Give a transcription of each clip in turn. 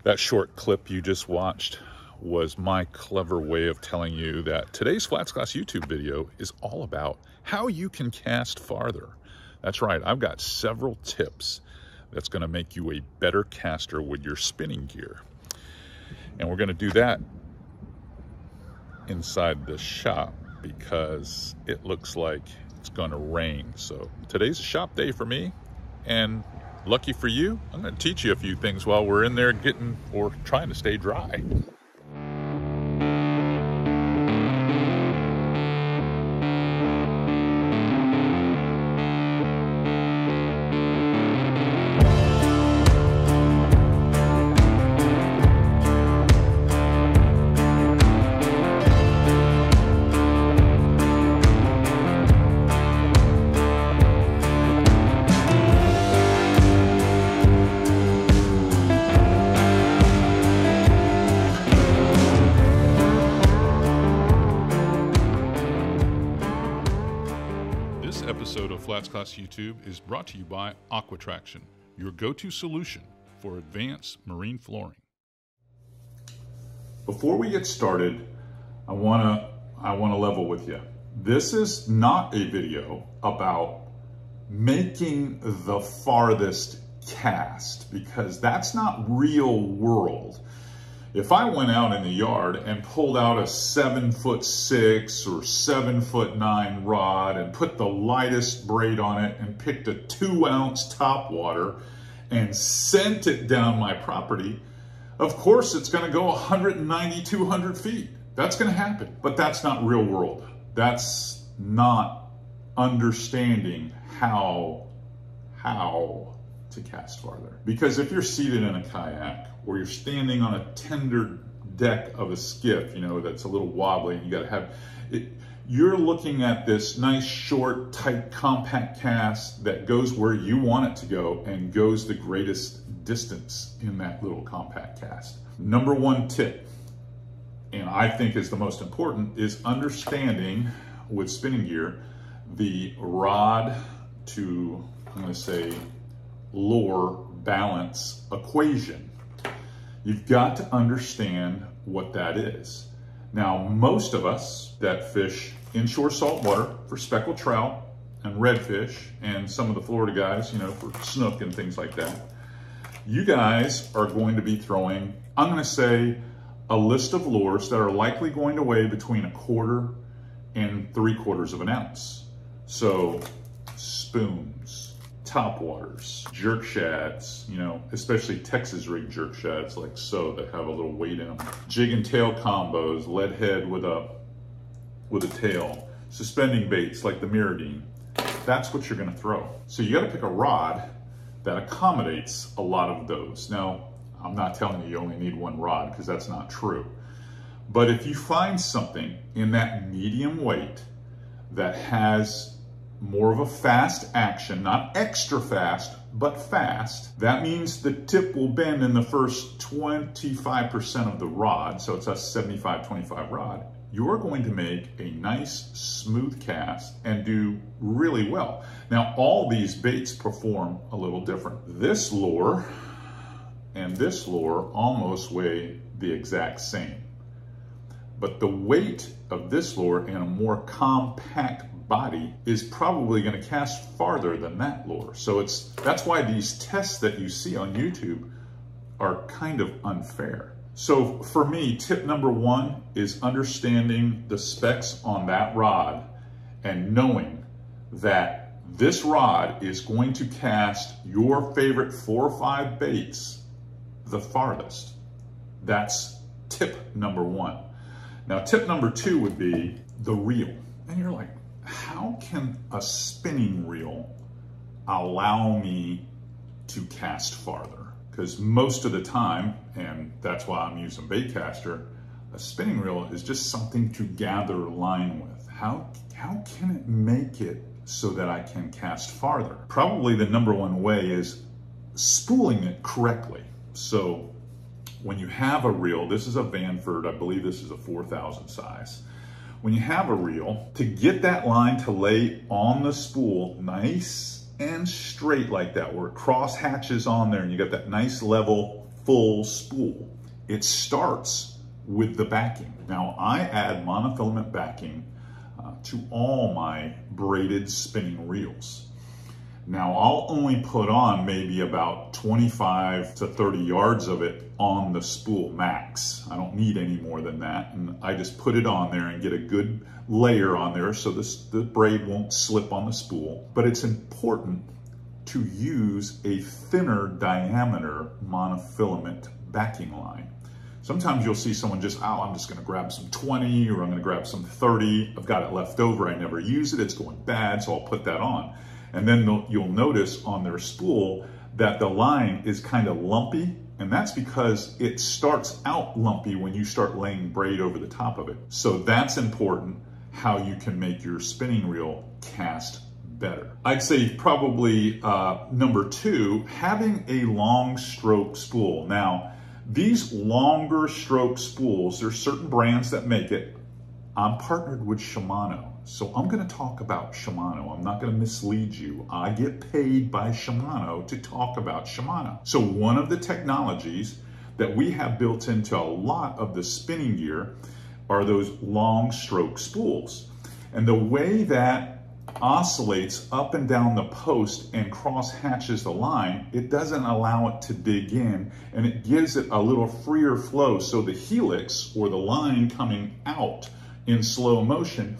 That short clip you just watched was my clever way of telling you that today's FlatsClass YouTube video is all about how you can cast farther. That's right, I've got several tips that's going to make you a better caster with your spinning gear. And we're going to do that inside the shop because it looks like it's going to rain. So today's a shop day for me, and lucky for you, I'm going to teach you a few things while we're in there trying to stay dry. Episode of FlatsClass YouTube is brought to you by Aquatraction, your go-to solution for advanced marine flooring. Before we get started, I want to level with you. This is not a video about making the farthest cast, because that's not real world. If I went out in the yard and pulled out a 7'6" or 7'9" rod and put the lightest braid on it and picked a 2-ounce topwater and sent it down my property, of course it's going to go 190, 200 feet. That's going to happen, but that's not real world. That's not understanding how to cast farther. Because if you're seated in a kayak or you're standing on a tender deck of a skiff, you know, that's a little wobbly and you got to have it, you're looking at this nice, short, tight, compact cast that goes where you want it to go and goes the greatest distance in that little compact cast. Number one tip, and I think is the most important, is understanding with spinning gear the rod to, I'm going to say, lure balance equation. You've got to understand what that is. Now, most of us that fish inshore saltwater for speckled trout and redfish, and some of the Florida guys, you know, for snook and things like that, you guys are going to be throwing, I'm going to say, a list of lures that are likely going to weigh between 1/4 and 3/4 ounce. So spoons, topwaters, jerk shads, you know, especially Texas rig jerk shads like so, that have a little weight in them. Jig and tail combos, lead head with a tail, suspending baits like the Mirrolure. That's what you're going to throw. So you got to pick a rod that accommodates a lot of those. Now, I'm not telling you only need one rod, because that's not true. But if you find something in that medium weight that has more of a fast action, not extra fast, but fast, that means the tip will bend in the first 25% of the rod, so it's a 75-25 rod. You're going to make a nice smooth cast and do really well. Now, all these baits perform a little different. This lure and this lure almost weigh the exact same, but the weight of this lure in a more compact body is probably going to cast farther than that lure. So that's why these tests that you see on YouTube are kind of unfair. So for me, tip number one is understanding the specs on that rod and knowing that this rod is going to cast your favorite 4 or 5 baits the farthest. That's tip number one. Now, tip number two would be the reel. And you're like, how can a spinning reel allow me to cast farther? Because most of the time, and that's why I'm using Baitcaster, a spinning reel is just something to gather line with. How can it make it so that I can cast farther? Probably the number one way is spooling it correctly. So when you have a reel, this is a Vanford, I believe this is a 4,000 size. When you have a reel, to get that line to lay on the spool nice and straight like that, where it cross hatches on there and you got that nice level full spool. It starts with the backing. Now I add monofilament backing to all my braided spinning reels. Now I'll only put on maybe about 25 to 30 yards of it on the spool max. I don't need any more than that. And I just put it on there and get a good layer on there so the braid won't slip on the spool. But it's important to use a thinner diameter monofilament backing line. Sometimes you'll see someone just, oh, I'm just gonna grab some 20 or I'm gonna grab some 30. I've got it left over, I never use it, it's going bad, so I'll put that on. And then you'll notice on their spool that the line is kind of lumpy, and that's because it starts out lumpy when you start laying braid over the top of it. So that's important, how you can make your spinning reel cast better. I'd say probably number 2, having a long stroke spool. Now, these longer stroke spools, there's certain brands that make it. I'm partnered with Shimano, so I'm gonna talk about Shimano. I'm not gonna mislead you. I get paid by Shimano to talk about Shimano. So one of the technologies that we have built into a lot of the spinning gear are those long stroke spools. And the way that oscillates up and down the post and cross hatches the line, it doesn't allow it to dig in, and it gives it a little freer flow. So the helix, or the line coming out in slow motion,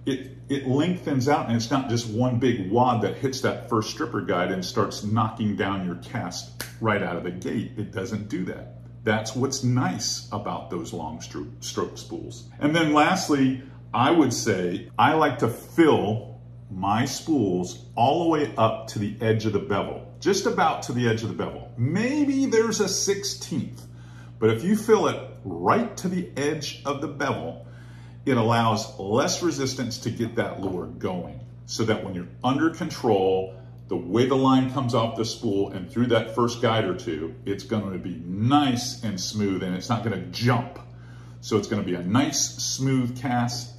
it lengthens out, and it's not just one big wad that hits that first stripper guide and starts knocking down your cast right out of the gate. It doesn't do that. That's what's nice about those long stroke spools. And then lastly, I would say I like to fill my spools all the way up to the edge of the bevel, just about to the edge of the bevel. Maybe there's a 1/16th, but if you fill it right to the edge of the bevel, it allows less resistance to get that lure going, so that when you're under control, the way the line comes off the spool and through that first guide or two, it's going to be nice and smooth, and it's not going to jump. So it's going to be a nice smooth cast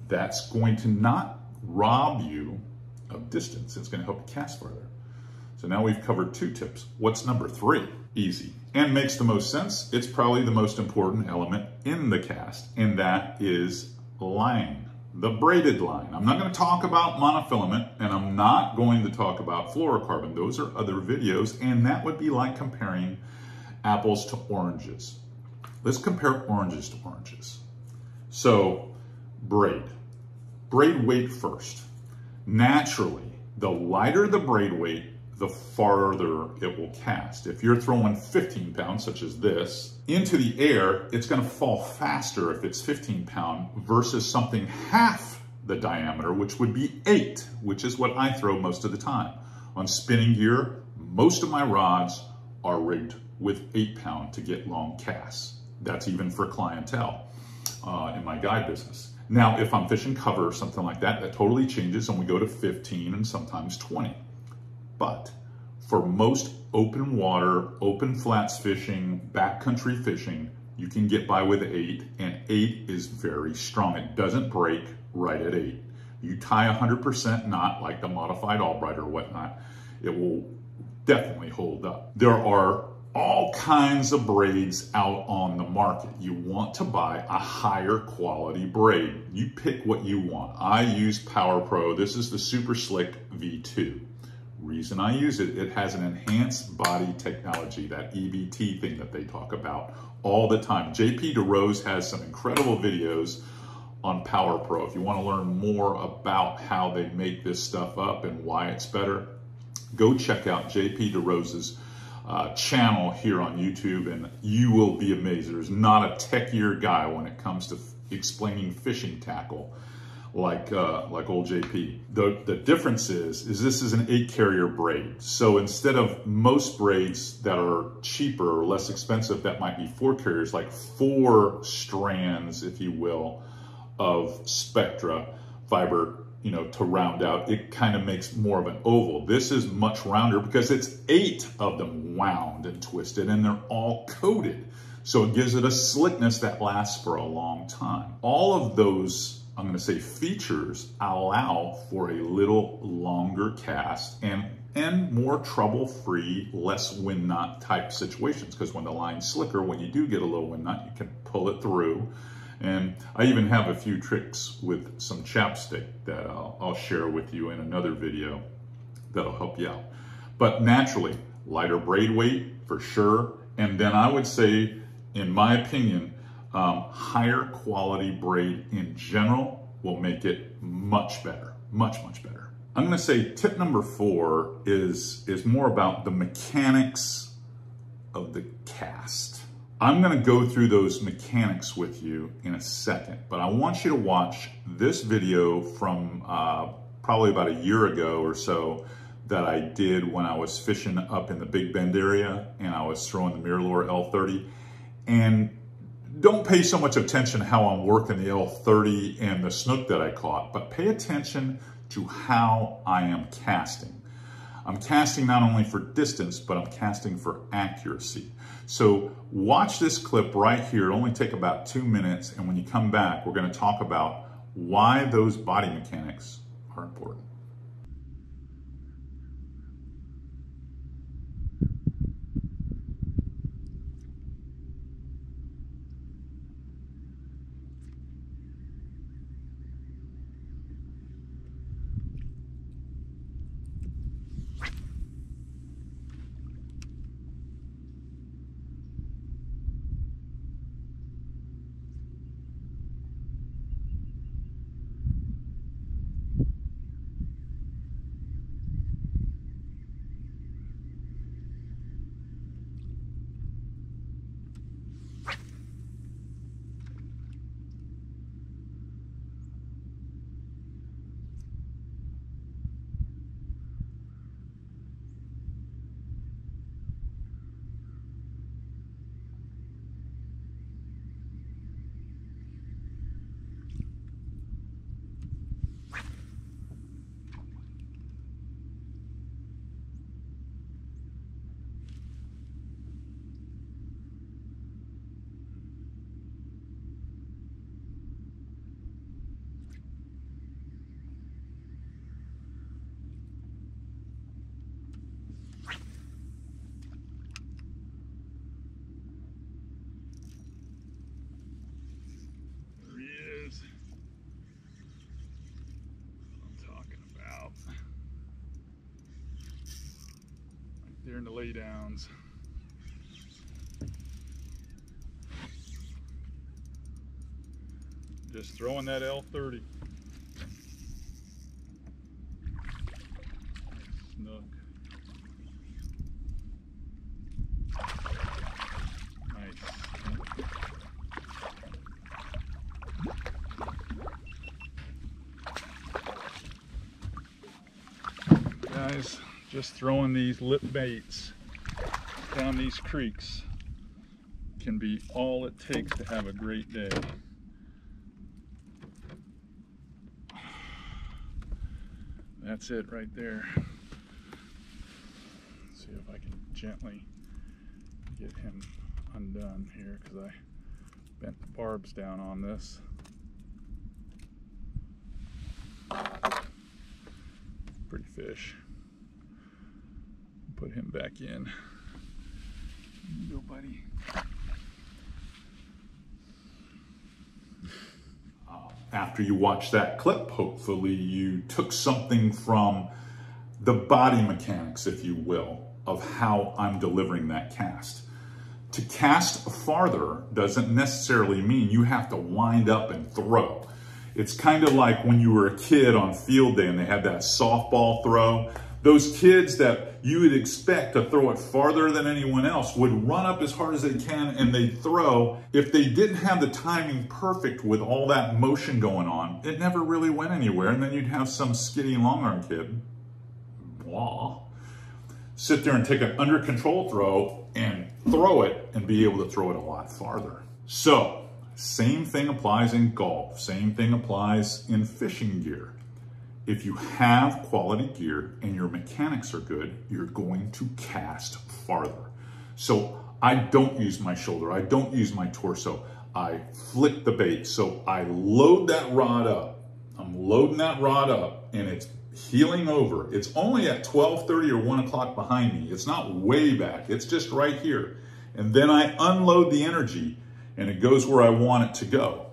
that's going to not rob you of distance. It's going to help you cast further. So now we've covered 2 tips. What's number 3? Easy and makes the most sense. It's probably the most important element in the cast, and that is line, the braided line. I'm not going to talk about monofilament, and I'm not going to talk about fluorocarbon. Those are other videos, and that would be like comparing apples to oranges. Let's compare oranges to oranges. So braid weight first. Naturally, the lighter the braid weight, the farther it will cast. If you're throwing 15 pounds, such as this, into the air, it's going to fall faster if it's 15 pound versus something half the diameter, which would be 8, which is what I throw most of the time. On spinning gear, most of my rods are rigged with 8 pound to get long casts. That's even for clientele in my guide business. Now, if I'm fishing cover or something like that, that totally changes, and we go to 15 and sometimes 20. But for most open water, open flats fishing, backcountry fishing, you can get by with 8, and 8 is very strong. It doesn't break right at 8. You tie 100% knot like the modified Albright or whatnot, it will definitely hold up. There are all kinds of braids out on the market. You want to buy a higher quality braid. You pick what you want. I use Power Pro. This is the Super Slick V2. Reason I use it, it has an enhanced body technology, that EBT thing that they talk about all the time. JP DeRose has some incredible videos on Power Pro. If you want to learn more about how they make this stuff up and why it's better, go check out JP DeRose's channel here on YouTube, and you will be amazed. There's not a techier guy when it comes to explaining fishing tackle like old JP. The difference is this is an 8 carrier braid. So instead of most braids that are cheaper or less expensive that might be 4 carriers, like 4 strands, if you will, of Spectra fiber, you know, to round out, it kind of makes more of an oval. This is much rounder because it's 8 of them wound and twisted, and they're all coated. So it gives it a slickness that lasts for a long time. All of those, I'm going to say, features allow for a little longer cast, and and more trouble-free, less wind knot type situations. Because when the line's slicker, when you do get a little wind knot, you can pull it through. And I even have a few tricks with some chapstick that I'll share with you in another video that'll help you out. But naturally, lighter braid weight for sure. And then I would say, in my opinion, higher quality braid in general will make it much better, much better. I'm gonna say tip number 4 is more about the mechanics of the cast. I'm gonna go through those mechanics with you in a second, but I want you to watch this video from probably about a year ago or so that I did when I was fishing up in the Big Bend area and I was throwing the Mirrolure L30. And don't pay so much attention how I'm working the L30 and the snook that I caught, but pay attention to how I am casting. I'm casting not only for distance, but I'm casting for accuracy. So watch this clip right here. It'll only take about 2 minutes. And when you come back, we're going to talk about why those body mechanics are important. There in the laydowns. Just throwing that L30. Snook. Nice. Guys, just throwing these lip baits down these creeks can be all it takes to have a great day. That's it right there. Let's see if I can gently get him undone here because I bent the barbs down on this. Pretty fish. Put him back in. Go, buddy. After you watch that clip, hopefully you took something from the body mechanics, if you will, of how I'm delivering that cast. To cast farther doesn't necessarily mean you have to wind up and throw. It's kind of like when you were a kid on field day and they had that softball throw. Those kids that you would expect to throw it farther than anyone else would run up as hard as they can and they'd throw. If they didn't have the timing perfect with all that motion going on, it never really went anywhere. And then you'd have some skitty long arm kid, blah, sit there and take an under control throw and throw it and be able to throw it a lot farther. So same thing applies in golf. Same thing applies in fishing gear. If you have quality gear and your mechanics are good, you're going to cast farther. So I don't use my shoulder. I don't use my torso. I flick the bait. So I load that rod up. I'm loading that rod up and heeling over. It's only at 12:30 or 1 o'clock behind me. It's not way back. It's just right here. And then I unload the energy and it goes where I want it to go.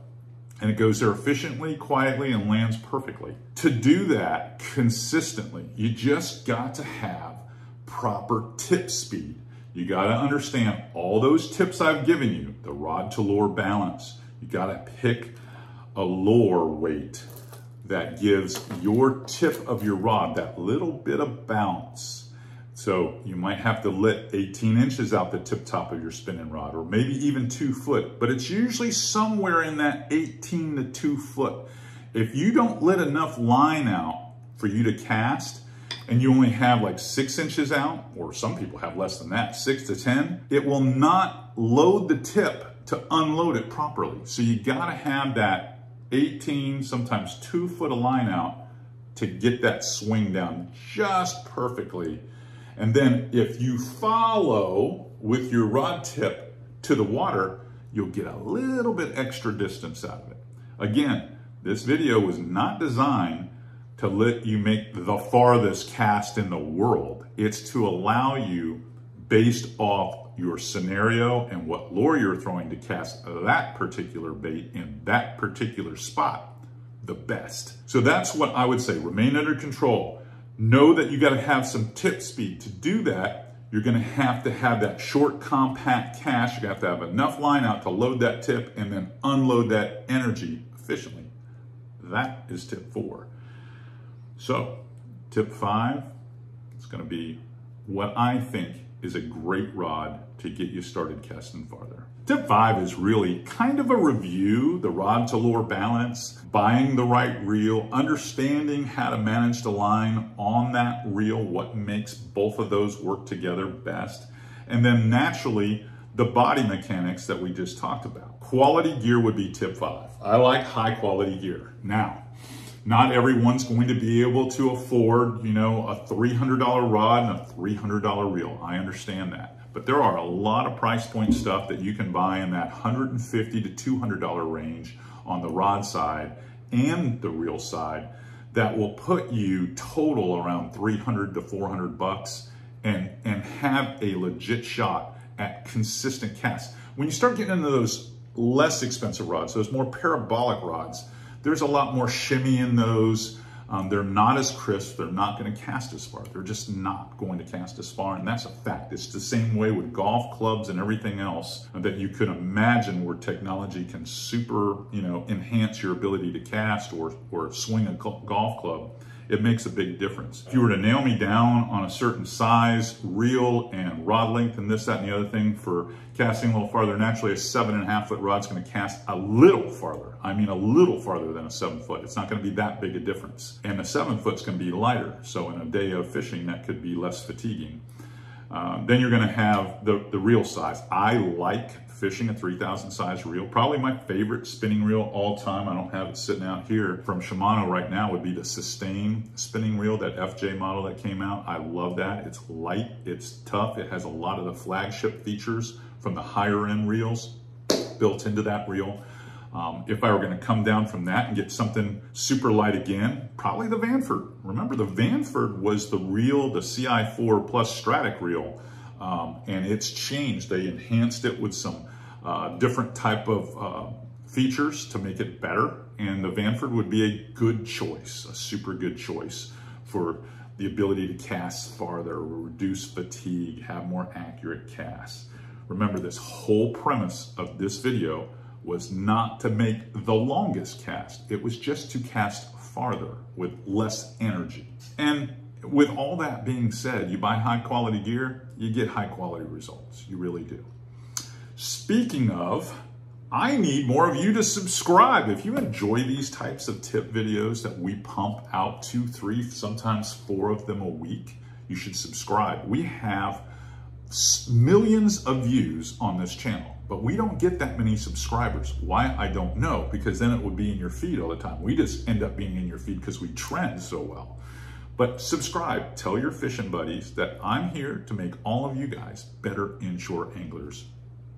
And it goes there efficiently, quietly, and lands perfectly. To do that consistently, you just got to have proper tip speed. You got to understand all those tips I've given you, the rod to lure balance. You got to pick a lure weight that gives your tip of your rod that little bit of bounce. So you might have to let 18 inches out the tip top of your spinning rod, or maybe even 2 foot, but it's usually somewhere in that 18 to 2 foot. If you don't let enough line out for you to cast, and you only have like 6 inches out, or some people have less than that, 6 to 10, it will not load the tip to unload it properly. So you gotta have that 18, sometimes 2 foot of line out to get that swing down just perfectly. And then if you follow with your rod tip to the water, you'll get a little bit extra distance out of it. Again, this video was not designed to let you make the farthest cast in the world. It's to allow you, based off your scenario and what lure you're throwing, to cast that particular bait in that particular spot the best. So that's what I would say. Remain under control. Know that you got to have some tip speed. To do that, you're going to have that short, compact cast. You have to have enough line out to load that tip and then unload that energy efficiently. That is tip 4. So tip 5 is going to be what I think is a great rod to get you started casting farther. Tip 5 is really kind of a review, the rod to lure balance, buying the right reel, understanding how to manage the line on that reel, what makes both of those work together best, and then naturally the body mechanics that we just talked about. Quality gear would be tip 5. I like high quality gear. Now, not everyone's going to be able to afford, you know, a $300 rod and a $300 reel. I understand that. But there are a lot of price point stuff that you can buy in that $150 to $200 range on the rod side and the reel side that will put you total around $300 to $400 and have a legit shot at consistent casts. When you start getting into those less expensive rods, those more parabolic rods, there's a lot more shimmy in those. They're not as crisp. They're not going to cast as far. They're just not going to cast as far, and that's a fact. It's the same way with golf clubs and everything else that you could imagine, where technology can super, enhance your ability to cast or swing a golf club. It makes a big difference. If you were to nail me down on a certain size, reel, and rod length, and this, that, and the other thing for casting a little farther, naturally a 7.5 foot rod's going to cast a little farther. I mean, a little farther than a 7 foot. It's not going to be that big a difference. And a 7 foot's going to be lighter. So in a day of fishing, that could be less fatiguing. Then you're going to have the reel size. I like fishing a 3,000 size reel. Probably my favorite spinning reel all time, I don't have it sitting out here, from Shimano right now would be the Sustain spinning reel, that FJ model that came out. I love that. It's light, it's tough, it has a lot of the flagship features from the higher end reels built into that reel. If I were going to come down from that and get something super light again, probably the Vanford. Remember, the Vanford was the reel, the CI4 plus Stratic reel, and it's changed. They enhanced it with some different type of features to make it better, and the Vanford would be a good choice, a super good choice for the ability to cast farther, reduce fatigue, have more accurate casts. Remember, this whole premise of this video was not to make the longest cast. It was just to cast farther with less energy. And with all that being said, you buy high quality gear, you get high quality results. You really do. Speaking of, I need more of you to subscribe. If you enjoy these types of tip videos that we pump out 2, 3, sometimes 4 of them a week, you should subscribe. We have millions of views on this channel, but we don't get that many subscribers. Why? I don't know, because then it would be in your feed all the time. We just end up being in your feed because we trend so well. But subscribe, tell your fishing buddies that I'm here to make all of you guys better inshore anglers,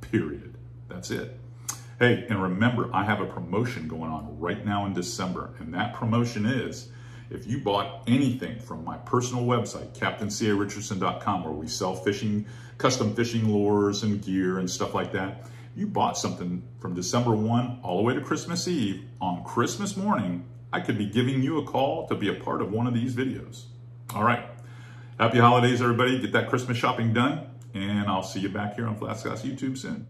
period. That's it. Hey, and remember, I have a promotion going on right now in December, and that promotion is If you bought anything from my personal website, CaptainCARichardson.com, where we sell fishing, custom fishing lures and gear and stuff like that, you bought something from December 1 all the way to Christmas Eve, on Christmas morning, I could be giving you a call to be a part of one of these videos. All right. Happy holidays, everybody. Get that Christmas shopping done, and I'll see you back here on FlatsClass YouTube soon.